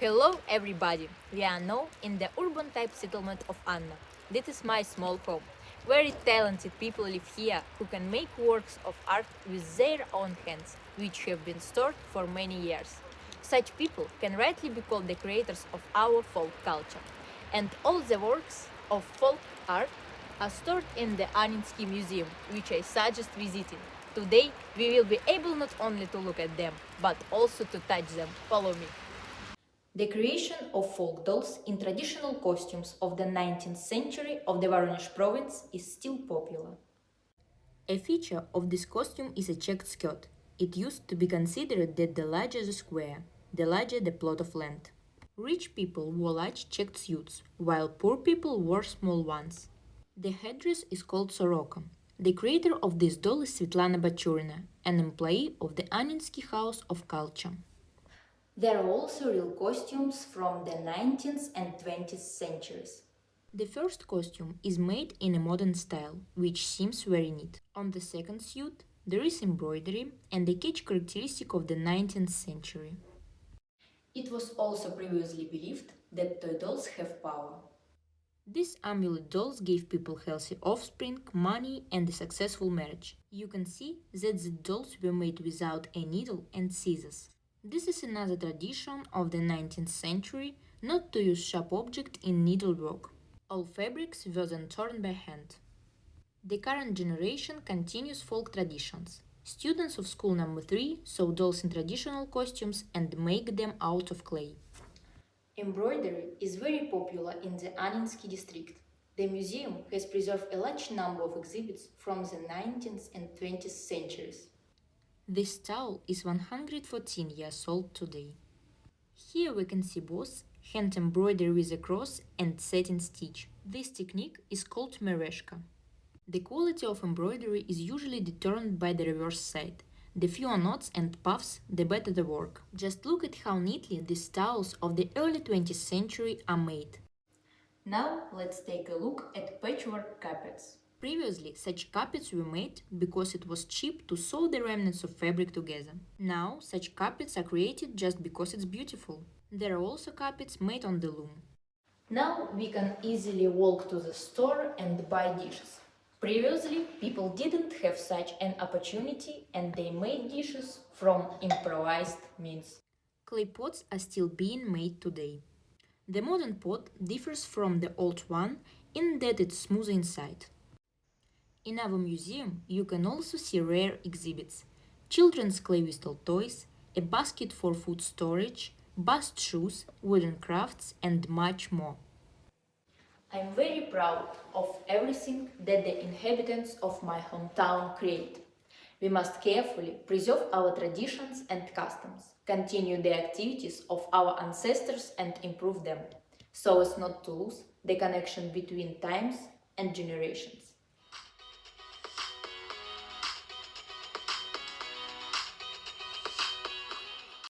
Hello everybody! We are now in the urban type settlement of Anna. This is my small home. Very talented people live here who can make works of art with their own hands, which have been stored for many years. Such people can rightly be called the creators of our folk culture. And all the works of folk art are stored in the Anninsky Museum, which I suggest visiting. Today we will be able not only to look at them, but also to touch them. Follow me. The creation of folk dolls in traditional costumes of the 19th century of the Voronezh province is still popular. A feature of this costume is a checked skirt. It used to be considered that the larger the square, the larger the plot of land. Rich people wore large checked suits, while poor people wore small ones. The headdress is called soroka. The creator of this doll is Svetlana Bachurina, an employee of the Anninsky House of Culture. There are also real costumes from the 19th and 20th centuries. The first costume is made in a modern style, which seems very neat. On the second suit, there is embroidery and a catch characteristic of the 19th century. It was also previously believed that toy dolls have power. These amulet dolls gave people healthy offspring, money, and a successful marriage. You can see that the dolls were made without a needle and scissors. This is another tradition of the 19th century, not to use sharp objects in needlework. All fabrics were then torn by hand. The current generation continues folk traditions. Students of school number 3 sew dolls in traditional costumes and make them out of clay. Embroidery is very popular in the Anninsky district. The museum has preserved a large number of exhibits from the 19th and 20th centuries. This towel is 114 years old today. Here we can see both hand embroidery with a cross and satin stitch. This technique is called mereshka. The quality of embroidery is usually determined by the reverse side. The fewer knots and puffs, the better the work. Just look at how neatly these towels of the early 20th century are made. Now let's take a look at patchwork carpets. Previously, such carpets were made because it was cheap to sew the remnants of fabric together. Now, such carpets are created just because it's beautiful. There are also carpets made on the loom. Now we can easily walk to the store and buy dishes. Previously, people didn't have such an opportunity and they made dishes from improvised means. Clay pots are still being made today. The modern pot differs from the old one in that it's smooth inside. In our museum, you can also see rare exhibits: children's clay whistle toys, a basket for food storage, bust shoes, wooden crafts, and much more. I'm very proud of everything that the inhabitants of my hometown create. We must carefully preserve our traditions and customs, continue the activities of our ancestors and improve them, so as not to lose the connection between times and generations.